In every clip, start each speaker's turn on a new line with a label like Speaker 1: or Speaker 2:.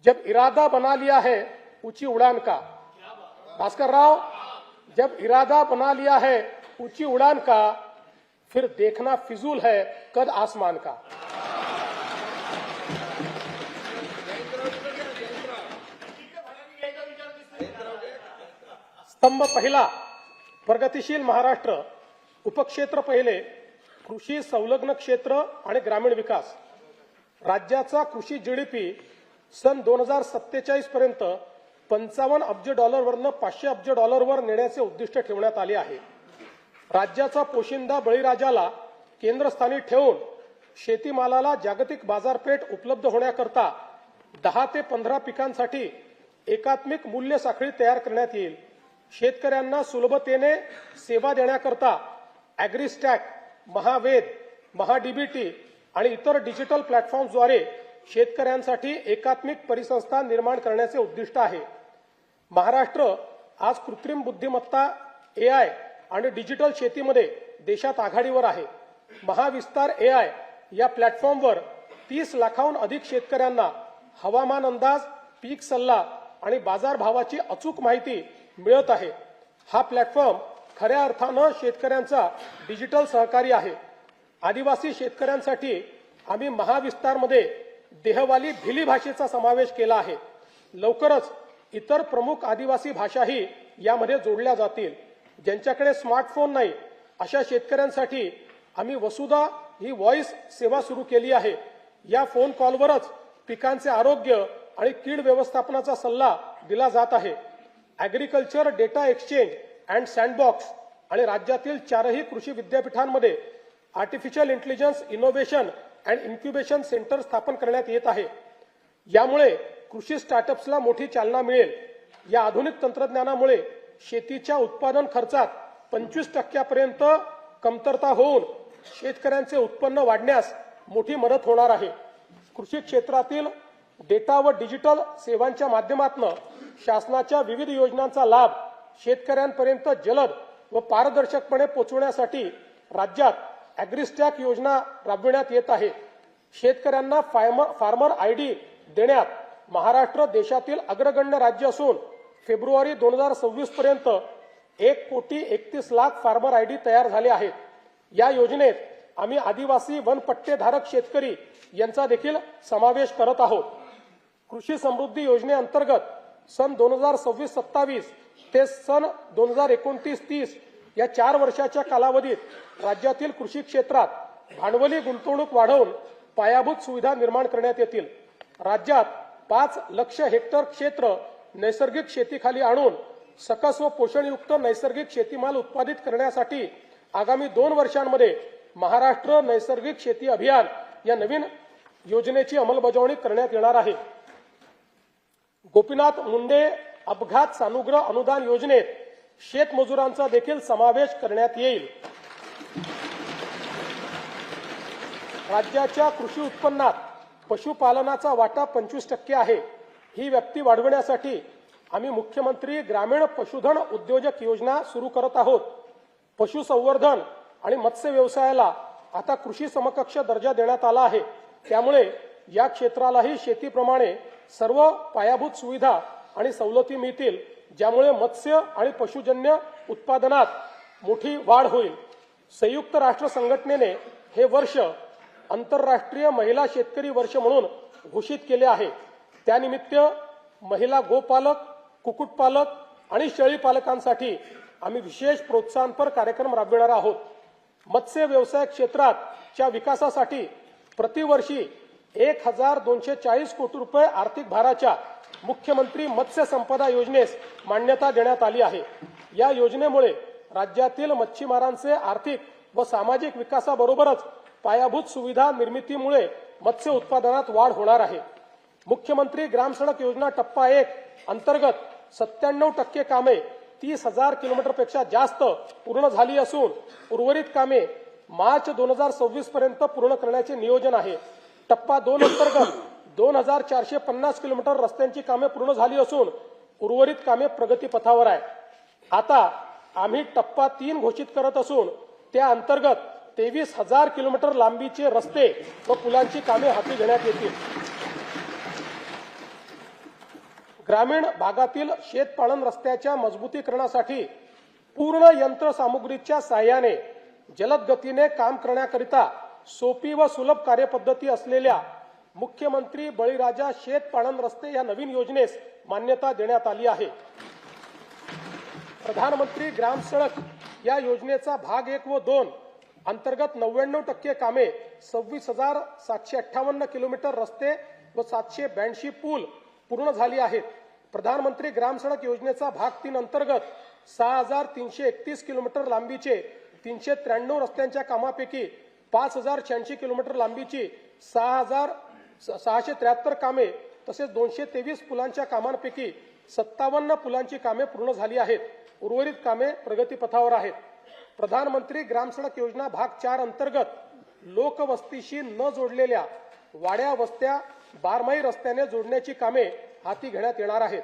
Speaker 1: जब इरादा बना लिया है ऊंची उड़ान का, भास्कर राव, जब इरादा बना लिया है ऊंची उड़ान का, फिर देखना फिजूल है कद आसमान का। स्तंभ पहिला, प्रगतिशील महाराष्ट्र, उपक्षेत्र पहिले, कृषी संलग्न क्षेत्र आणि ग्रामीण विकास। राज्याचा कृषी जीडीपी सन 2047 पर्यंत 55 अब्ज डॉलरवरनं 500 अब्ज डॉलरवर नेण्याचे उद्दिष्ट ठेवण्यात आले आहे। राज्याचा पोशिंदा बळीराजाला केंद्रस्थानी ठेवून शेतीमालाला जागतिक बाजारपेठ उपलब्ध होण्याकरता 10 ते 15 पिकांसाठी एकात्मिक मूल्य साखळी तयार करण्यात येईल। शेतकऱ्यांना सुलभतेने सेवा देण्याकरता ॲग्रीस्टॅक, महावेद, महाडीबीटी आणि इतर डिजिटल प्लॅटफॉर्म्सद्वारे शेतकऱ्यांसाठी एकात्मिक परिसंस्था निर्माण करण्याचे उद्दिष्ट आहे। महाराष्ट्र आज कृत्रिम बुद्धिमत्ता, एआय आणि डिजिटल शेतीमध्ये देशात आघाडीवर आहे। महाविस्तार एआय या प्लॅटफॉर्मवर 30 लाखाहून अधिक शेतकऱ्यांना हवामान अंदाज, पीक सल्ला आणि बाजारभावाची अचूक माहिती मिळत आहे। हा प्लॅटफॉर्म खऱ्या अर्थानं शेतकऱ्यांचा डिजिटल सहकारी आहे। आदिवासी शेतकऱ्यांसाठी आम्ही महाविस्तारमध्ये देहवाली भिली भाषेचा समावेश केला आहे। लवकरच इतर प्रमुख आदिवासी भाषाही यामध्ये जोडल्या जातील। ज्यांच्याकडे स्मार्टफोन नाही अशा शेतकऱ्यांसाठी आम्ही वसुधा ही व्हॉइस सेवा सुरू केली आहे। या फोन कॉलवरच पिकांचे आरोग्य आणि कीड व्यवस्थापनाचा सल्ला दिला जात आहे। Agriculture data exchange and sandbox आणि राज्यातील 4ही कृषी विद्यापीठांमध्ये artificial intelligence innovation and incubation centre स्थापन करण्यात येत आहे। यामुळे कृषी स्टार्टअप्सला मोठी चालना मिळेल। या आधुनिक तंत्रज्ञानामुळे शेतीच्या उत्पादन खर्चात 25% कमतरता होऊन शेतकऱ्यांचे उत्पन्न वाढण्यास मोठी मदत होणार आहे। कृषी क्षेत्रातील डेटा व डिजिटल सेवांच्या माध्यमातून शासनाच्या विविध योजनांचा लाभ शेतकऱ्यांपर्यंत जलद व पारदर्शकपणे पोहोचवण्यासाठी राज्यात ॲग्रीस्टॅक योजना राबविण्यात येत आहे। शेतकऱ्यांना फार्मर आयडी देण्यात महाराष्ट्र देशातील अग्रगण्य राज्य असून फेब्रुवारी 2026 पर्यंत 1,31,00,000 फार्मर आयडी तयार झाले आहेत। या योजनेत आम्ही आदिवासी वनपट्टेधारक शेतकरी यांचा देखील समावेश करत आहोत। कृषी समृद्धी योजनेअंतर्गत सन 2026-27 ते सन 2029-30 या 4 वर्षाच्या कालावधीत राज्यातील कृषी क्षेत्रात भांडवली गुंतवणूक वाढवून पायाभूत सुविधा निर्माण करण्यात येतील। राज्यात 5 लाख हेक्टर क्षेत्र नैसर्गिक शेतीखाली आणून सकस व पोषणयुक्त नैसर्गिक शेतीमाल उत्पादित करण्यासाठी आगामी 2 वर्षांमध्ये महाराष्ट्र नैसर्गिक शेती अभियान या नवीन योजनेची अंमलबजावणी करण्यात येणार आहे। गोपीनाथ मुंडे अपघात सानुग्रह अनुदान योजनेत शेतमजुरांचा देखील समावेश करण्यात येईल। राज्याच्या कृषी उत्पन्नात पशुपालनाचा वाटा 25% आहे। ही व्याप्ती वाढवण्यासाठी आम्ही मुख्यमंत्री ग्रामीण पशुधन उद्योजक योजना सुरू करत आहोत। पशुसंवर्धन आणि मत्स्य व्यवसायाला आता कृषी समकक्ष दर्जा देण्यात आला आहे। त्यामुळे या क्षेत्रालाही शेतीप्रमाणे सर्व पायाभूत सुविधा आणि सवलती मिळतील, ज्यामुळे मत्स्य आणि पशुजन्य उत्पादनात मोठी वाढ होईल। संयुक्त राष्ट्र संघटनेने हे वर्ष आंतरराष्ट्रीय महिला शेतकरी वर्ष म्हणून घोषित केले आहे। त्यानिमित्त महिला गोपालक, कुक्कुटपालक आणि शेळीपालकांसाठी आम्ही विशेष प्रोत्साहनपर कार्यक्रम राबविणार आहोत। मत्स्य व्यवसाय क्षेत्राच्या विकासासाठी प्रतिवर्षी 1,240 कोटी रुपये आर्थिक भाराच्या मुख्यमंत्री मत्स्य संपदा योजनेस मान्यता देण्यात आली आहे। या योजनेमुळे राज्यातील मच्छीमारांचे आर्थिक व सामाजिक विकासाबरोबरच पायाभूत सुविधा निर्मितीमुळे मत्स्य उत्पादनात वाढ होणार आहे। मुख्यमंत्री ग्राम सडक योजना टप्पा 1 अंतर्गत 97% कामे 30,000 किलोमीटरपेक्षा जास्त पूर्ण झाली असून उर्वरित कामे मार्च 2026 पर्यंत पूर्ण करण्याचे नियोजन आहे। टप्पा 2 अंतर्गत 2,450 किलोमीटर रस्त्यांची कामे पूर्ण झाली असून उर्वरित कामे प्रगतीपथावर आहे। आता आम्ही टप्पा 3 घोषित करत असून त्या अंतर्गत 23,000 किलोमीटर लांबीचे रस्ते व पुलांची कामे हाती घेण्यात येतील। ग्रामीण भागातील शेतपालन रस्त्याच्या मजबूतीकरणासाठी पूर्ण यंत्रसामुग्रीच्या साहाय्याने जलद गतीने काम करण्याकरिता सोपी व सुलभ कार्यपद्धती असलेल्या मुख्यमंत्री बळीराजा शेतपालन रस्ते या नवीन योजनेस मान्यता देण्यात आली आहे। प्रधानमंत्री ग्राम सडक या योजनेचा भाग 1 व 2 अंतर्गत 99% कामे 26,758 किलोमीटर रस्ते व 782 पूल पूर्ण झाली आहेत। प्रधानमंत्री ग्राम सडक योजनेचा भाग 3 अंतर्गत 6,331 किलोमीटर लांबीचे 393 रस्त्यांच्या कामापैकी 5,086 किलोमीटर लांबीची 6,673 कामे तसेच 223 पुलांच्या कामांपैकी 57 पुलांची कामे पूर्ण झाली आहेत। उर्वरित कामे प्रगतीपथावर आहेत। प्रधानमंत्री ग्राम सडक योजना भाग 4 अंतर्गत लोकवस्तीशी न जोडलेल्या वाड्या वस्त्या बारमाही रस्त्याने जोडण्याची कामे हाती घेण्यात येणार आहेत।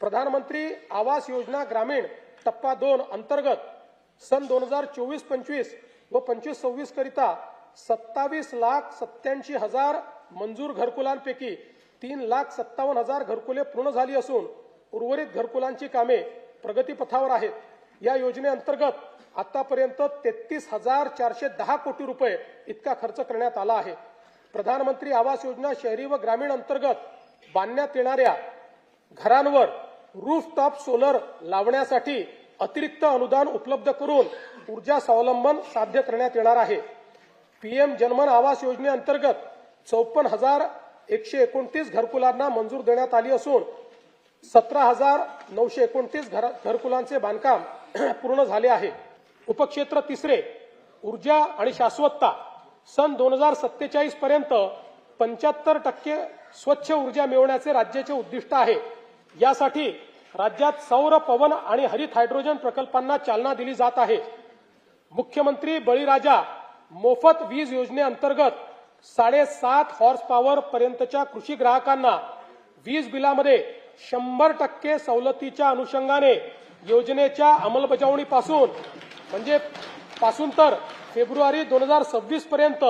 Speaker 1: प्रधानमंत्री आवास योजना ग्रामीण टप्पा 2 अंतर्गत सन 2024-25 व 25-26 करिता 27,87,000 मंजूर घरकुलांपैकी 3,57,000 घरकुले पूर्ण झाली असून उर्वरित घरकुलांची कामे प्रगतीपथावर आहेत। या योजनेअंतर्गत आतापर्यंत 33,410 कोटी रुपये इतका खर्च करण्यात आला आहे। प्रधानमंत्री आवास योजना शहरी व ग्रामीण अंतर्गत बांधण्यात येणाऱ्या घरांवर रूफटॉप सोलर लावण्यासाठी अतिरिक्त अनुदान उपलब्ध करून ऊर्जा स्वावलंबन साध्य करण्यात येणार आहे। पीएम जनमन आवास योजनेअंतर्गत 54,129 घरकुलांना मंजूर देण्यात आली असून 17,929 घरकुलांचे बांधकाम पूर्ण झाले आहे। उपक्षेत्र 3 ऊर्जा आणि शाश्वतता सन 2047 पर्यंत 75% स्वच्छ ऊर्जा मिळवण्याचे राज्याचे उद्दिष्ट आहे। यासाठी राज्यात सौर पवन आणि हरित हायड्रोजन प्रकल्पांना चालना दिली जात आहे। मुख्यमंत्री बळीराजा मोफत वीज योजनेअंतर्गत 7.5 हॉर्स पॉवर पर्यंतच्या कृषी ग्राहकांना वीज बिलामध्ये 100% सवलतीच्या अनुषंगाने योजनेच्या अंमलबजावणीपासून तर फेब्रुवारी 2026 पर्यंत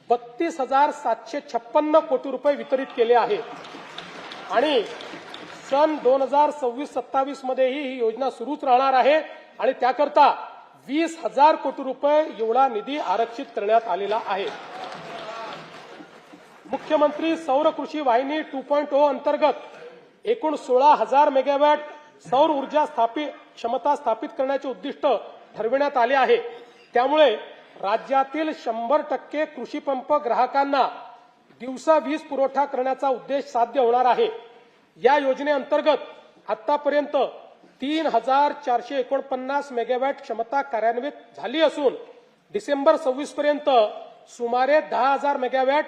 Speaker 1: 32,756 कोटी रुपये वितरित केले आहेत आणि सन 2026-27 मध्येही ही योजना सुरूच राहणार आहे आणि त्याकरता 20,000 कोटी रुपये एवढा निधी आरक्षित करण्यात आलेला आहे। मुख्यमंत्री सौर कृषी वाहिनी 2.0 अंतर्गत एकूण 16,000 मेगावॅट सौर ऊर्जा क्षमता स्थापित करण्याचे उद्दिष्ट ठरविण्यात आले आहे। त्यामुळे राज्यातील 100% कृषी पंप ग्राहकांना दिवसा वीज पुरवठा करण्याचा उद्देश साध्य होणार आहे। या योजनेअंतर्गत आतापर्यंत 3,449 मेगावॅट क्षमता कार्यान्वित झाली असून डिसेंबर 26 पर्यंत सुमारे 10,000 मेगावॅट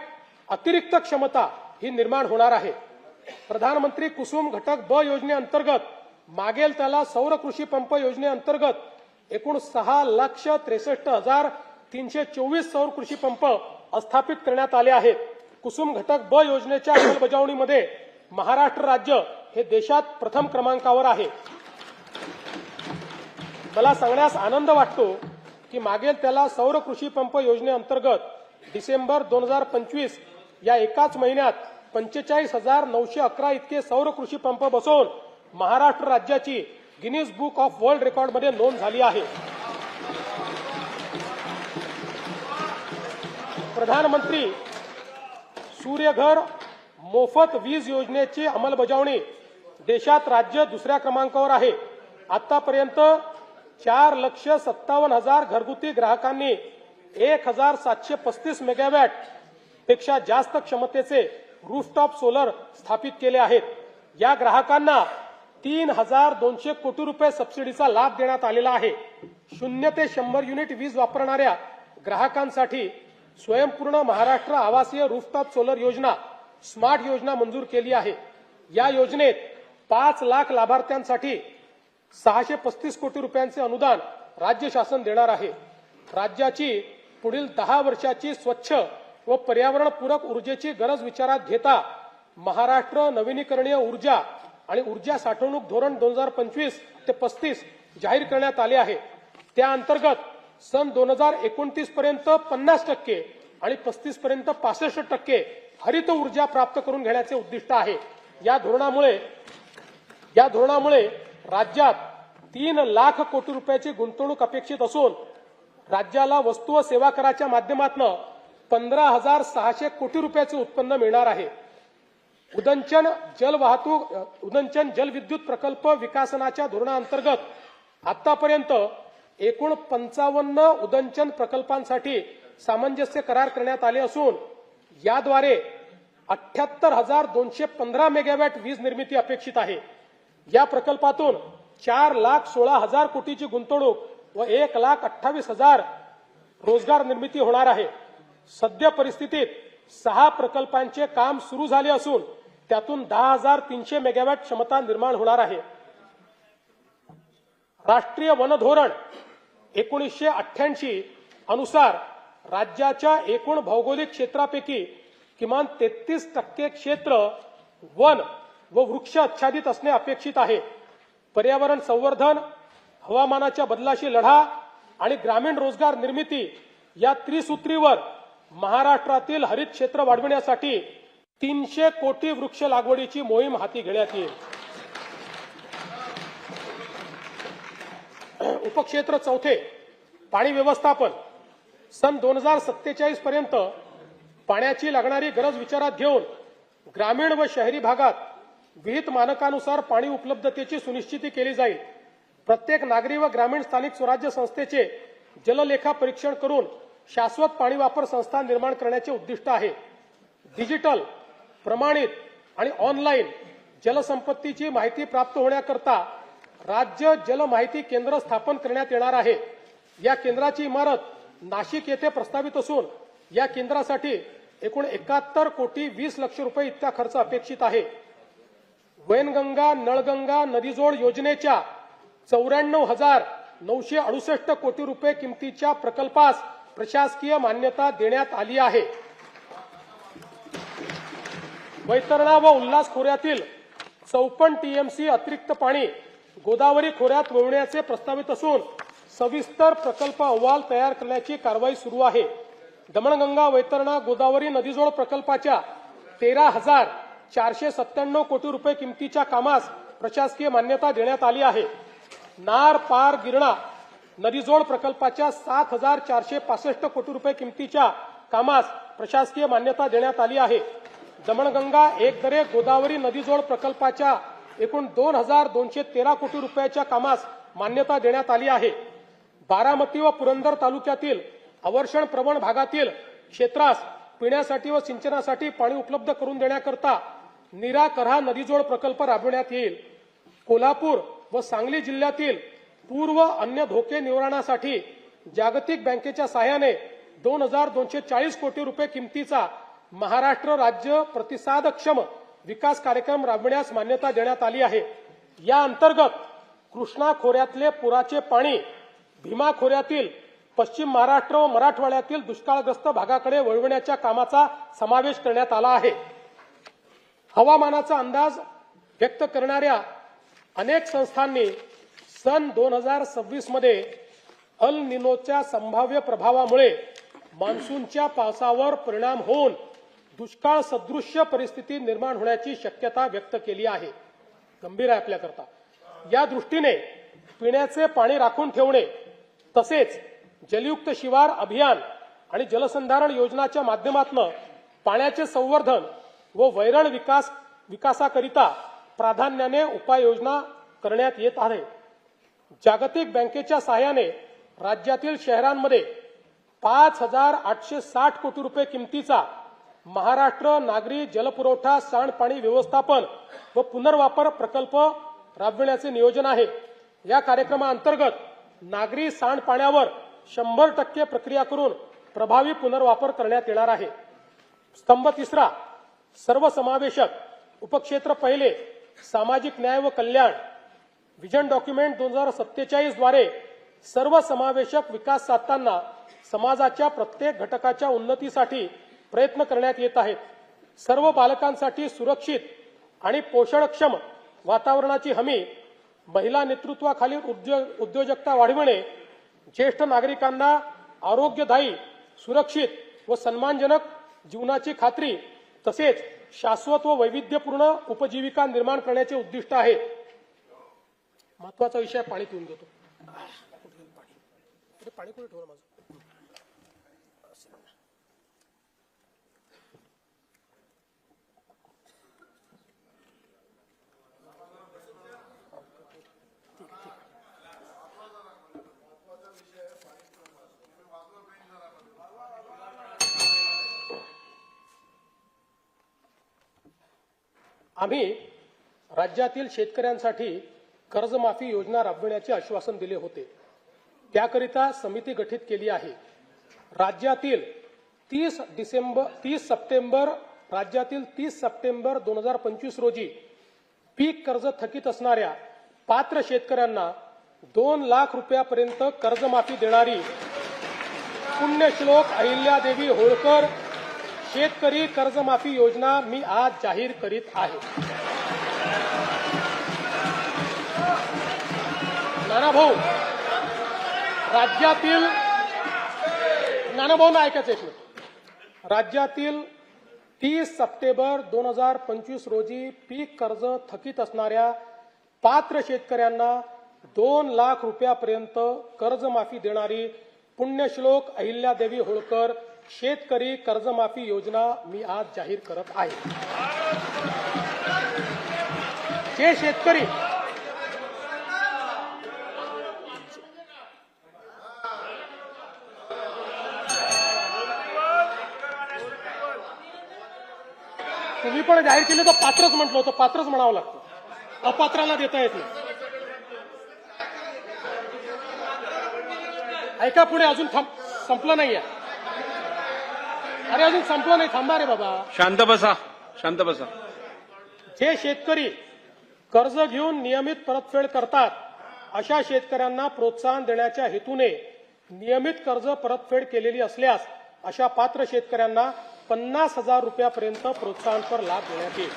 Speaker 1: अतिरिक्त क्षमता ही निर्माण होणार आहे। प्रधानमंत्री कुसुम घटक ब योजनेअंतर्गत मागेल त्याला सौर कृषी पंप योजनेअंतर्गत एकूण 6,63,324 सौर कृषी पंप स्थापित करण्यात आले आहेत। कुसुम घटक ब योजनेच्या अंमलबजावणीमध्ये महाराष्ट्र राज्य हे देशात प्रथम क्रमांकावर आहे। मला सांगण्यास आनंद वाटतो की मागेल त्याला सौर कृषी पंप योजनेअंतर्गत डिसेंबर 2025 या एकाच महिन्यात 45,911 इतके सौर कृषी पंप बसवून महाराष्ट्र राज्याची गिनीज बुक ऑफ वर्ल्ड रेकॉर्डमध्ये नोंद झाली आहे। प्रधानमंत्री सूर्यघर मोफत वीज योजनेची अंमलबजावणी देशात राज्य दुसऱ्या क्रमांकावर आहे। आतापर्यंत 4,57,000 घरगुती ग्राहकांनी 1,735 मेगावॅट पेक्षा जास्त क्षमतेचे रूफटॉप सोलर स्थापित केले आहेत। या ग्राहकांना 3,200 कोटी रुपये सबसिडीचा लाभ देण्यात आलेला आहे। 0 ते 100 युनिट वीज वापरणाऱ्या ग्राहकांसाठी स्वयंपूर्ण महाराष्ट्र आवासीय रूफटॉप सोलर योजना स्मार्ट योजना मंजूर केली आहे। या योजनेत 5 लाख लाभार्थ्यांसाठी 635 कोटी रुपयांचे अनुदान राज्य शासन देणार आहे। राज्याची पुढील 10 वर्षाची स्वच्छ व पर्यावरणपूरक ऊर्जेची गरज विचारात घेता महाराष्ट्र नवीनीकरणीय ऊर्जा आणि ऊर्जा साठवणूक धोरण 2025 ते 35 जाहीर करण्यात आले आहे। त्या अंतर्गत सन 2029 पर्यंत 50% आणि 35 पर्यंत 65% हरित ऊर्जा प्राप्त करून घेण्याचे उद्दिष्ट आहे। या धोरणामुळे या धोरणामुळे राज्यात 3 लाख कोटी रुपयाची गुंतवणूक अपेक्षित असून राज्याला वस्तू व सेवा कराच्या माध्यमातून 15,600 कोटी रुपयाचे उत्पन्न मिळणार आहे. उदंचन जलविद्युत प्रकल्प विकासनाच्या धोरणाअंतर्गत आतापर्यंत एकूण 55 उदंचन प्रकल्पांसाठी सामंजस्य करार करण्यात आले असून याद्वारे 78,215 मेगावॅट वीज निर्मिती अपेक्षित आहे. या प्रकल्पातून 4,16,000 कोटीची गुंतवणूक व 1,28,000 रोजगार निर्मिती होणार आहे. सद्य परिस्थितीत 6 प्रकल्पांचे काम सुरू झाले असून त्यातून 10,300 मेगावॅट क्षमता निर्माण होणार आहे. राष्ट्रीय वन धोरण 1988 अनुसार राज्याच्या एकूण भौगोलिक क्षेत्रापैकी किमान 33% क्षेत्र वन व वृक्ष आच्छादित असणे अपेक्षित आहे. पर्यावरण संवर्धन, हवामानाच्या बदलाशी लढा आणि ग्रामीण रोजगार निर्मिती या त्रिसूत्रीवर महाराष्ट्रातील हरित क्षेत्र वाढविण्यासाठी 300 कोटी वृक्ष लागवडीची मोहीम हाती घेण्यात येईल. उपक्षेत्र चौथे पाणी व्यवस्थापन. सन 2047 पर्यंत पाण्याची लागणारी गरज विचारात घेऊन ग्रामीण व शहरी भागात विहित मानकानुसार पाणी उपलब्धतेची सुनिश्चिती केली जाईल. प्रत्येक नागरी व ग्रामीण स्थानिक स्वराज्य संस्थेचे जललेखा परीक्षण करून शाश्वत पाणी वापर संस्था निर्माण करण्याचे उद्दिष्ट आहे. डिजिटल, प्रमाणित आणि ऑनलाईन जलसंपत्तीची माहिती प्राप्त होण्याकरता राज्य जल माहिती केंद्र स्थापन करण्यात येणार आहे. या केंद्राची इमारत नाशिक येथे प्रस्तावित असून या केंद्रासाठी एकूण 71 कोटी 20 लक्ष रुपये इतका खर्च अपेक्षित आहे. वैनगंगा नळगंगा नदीजोड योजनेच्या 94,968 कोटी रुपये किमतीच्या प्रकल्पास प्रशासकीय मान्यता देण्यात आली आहे. वैतरणा व उल्हास खोऱ्यातील 54 टीएमसी अतिरिक्त पाणी गोदावरी खोऱ्यात वळवण्याचे प्रस्तावित असून सविस्तर प्रकल्प अहवाल तयार करण्याची कारवाई सुरू आहे. दमणगंगा वैतरणा गोदावरी नदीजोड प्रकल्पाच्या 13,497 कोटी रुपये किमतीच्या कामास प्रशासकीय मान्यता देण्यात आली आहे. नार पार गिरणा नदीजोड प्रकल्पाच्या 7,465 कोटी रुपये किमतीच्या कामास प्रशासकीय मान्यता देण्यात आली आहे. दमणगंगा एकदरे गोदावरी नदीजोड प्रकल्पाच्या एकूण 2,213 कोटी रुपयाच्या कामास मान्यता देण्यात आली आहे. बारामती व पुरंदर तालुक्यातील अवर्षण प्रवण भागातील क्षेत्रास पिण्यासाठी व सिंचनासाठी पाणी उपलब्ध करून देण्याकरता नीरा करहा नदीजोड प्रकल्प राबविण्यात येईल. कोल्हापूर व सांगली जिल्ह्यातील पूर व अन्य धोके निवारणासाठी जागतिक बँकेच्या सहाय्याने 2,240 कोटी रुपये किमतीचा महाराष्ट्र राज्य प्रतिसादक्षम विकास कार्यक्रम राबविण्यास मान्यता देण्यात आली आहे. या अंतर्गत कृष्णा खोऱ्यातले पुराचे पाणी भीमा खोऱ्यातील पश्चिम महाराष्ट्र व मराठवाड्यातील दुष्काळग्रस्त भागाकडे वळविण्याच्या कामाचा समावेश करण्यात आला आहे. हवामानाचा अंदाज व्यक्त करणाऱ्या अनेक संस्थांनी सन 2026 मध्ये अल निनोच्या संभाव्य प्रभावामुळे मान्सूनच्या पावसावर परिणाम होऊन दुष्काळ सदृश्य परिस्थिती निर्माण होण्याची शक्यता व्यक्त केली आहे. गंभीर आहे आपल्याकरता. या दृष्टीने पिण्याचे पाणी राखून ठेवणे तसेच जलयुक्त शिवार अभियान आणि जलसंधारण योजनाच्या माध्यमातून पाण्याचे संवर्धन व वैरण विकासाकरिता प्राधान्याने उपाययोजना करण्यात येत आहे. जागतिक बँकेच्या सहाय्याने राज्यातील शहरांमध्ये 5,860 कोटी रुपये किमतीचा महाराष्ट्र नागरी जलपुरवठा सांडपाणी व्यवस्थापन व पुनर्वापर प्रकल्प राबविण्याचे नियोजन आहे. या कार्यक्रमाअंतर्गत नागरी सांडपाण्यावर 100% प्रक्रिया करून प्रभावी पुनर्वापर करण्यात येणार आहे. स्तंभ तिसरा सर्वसमावेशक. उपक्षेत्र पहिले सामाजिक न्याय व कल्याण. विजन डॉक्युमेंट 2047 द्वारे सर्वसमावेशक विकास साधताना समाजाच्या प्रत्येक घटकाच्या उन्नतीसाठी प्रयत्न करण्यात येत आहेत. सर्व बालकांसाठी सुरक्षित आणि पोषणक्षम वातावरणाची हमी, महिला नेतृत्वाखालील उद्योजकता वाढविणे, ज्येष्ठ नागरिकांना आरोग्यदायी, सुरक्षित व सन्मानजनक जीवनाची खात्री तसेच शाश्वत व वैविध्यपूर्ण उपजीविका निर्माण करण्याचे उद्दिष्ट आहे. महत्वाचा विषय पाणी पिऊन घेतो. पाणी कुठे ठेवलं माझं? आम्ही राज्यातील शेतकऱ्यांसाठी कर्जमाफी योजना राबविण्याचे आश्वासन दिले होते. त्याकरिता समिती गठीत केली आहे. राज्यातील 30 सप्टेंबर 2025 रोजी पीक कर्ज थकीत असणाऱ्या पात्र शेतकऱ्यांना 2 लाख रुपयापर्यंत कर्जमाफी देणारी पुण्यश्लोक अहिल्यादेवी होळकर शेतकरी कर्जमाफी योजना मी आज जाहीर करीत आहे. नानाभाऊ, राज्यातील नानाभाऊ ऐकायचं एक मिनिट. राज्यातील 30 सप्टेंबर 2025 रोजी पीक कर्ज थकीत असणाऱ्या पात्र शेतकऱ्यांना 2 लाख रुपयापर्यंत कर्जमाफी देणारी पुण्यश्लोक अहिल्यादेवी होळकर शेतकरी कर्जमाफी योजना मी आज जाहीर करत आहे. जे शेतकरी तुम्ही पण जाहीर केले तर पात्रच म्हटलं होतं, पात्रच म्हणावं लागतं, अपात्राला देता येत नाही. ऐका पुढे, अजून संपलं नाहीये. अरे अजून संपलं नाही, थांबा रे बाबा.
Speaker 2: शांत बसा, शांत बसा.
Speaker 1: जे शेतकरी कर्ज घेऊन नियमित परतफेड करतात अशा शेतकऱ्यांना प्रोत्साहन देण्याच्या हेतूने नियमित कर्ज परतफेड केलेली असल्यास अशा पात्र शेतकऱ्यांना 50,000 रुपयापर्यंत प्रोत्साहनपर लाभ देण्यात येईल.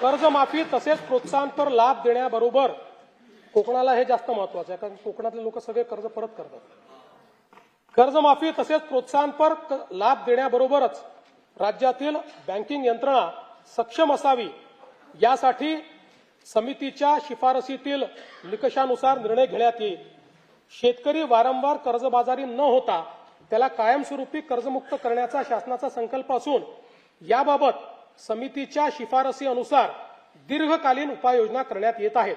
Speaker 1: कर्जमाफी तसेच प्रोत्साहनपर लाभ देण्याबरोबर कोकणाला हे जास्त महत्वाचं आहे, कारण कोकणातले लोक सगळे कर्ज परत करतात. कर्जमाफी तसेच प्रोत्साहनपर लाभ देण्याबरोबरच राज्यातील बँकिंग यंत्रणा सक्षम असावी यासाठी समितीच्या शिफारसीतील निकषानुसार निर्णय घेण्यात येईल. शेतकरी वारंवार कर्जबाजारी न होता त्याला कायमस्वरूपी कर्जमुक्त करण्याचा शासनाचा संकल्प असून याबाबत समितीच्या शिफारसी अनुसार दीर्घकालीन उपाययोजना करण्यात येत आहेत.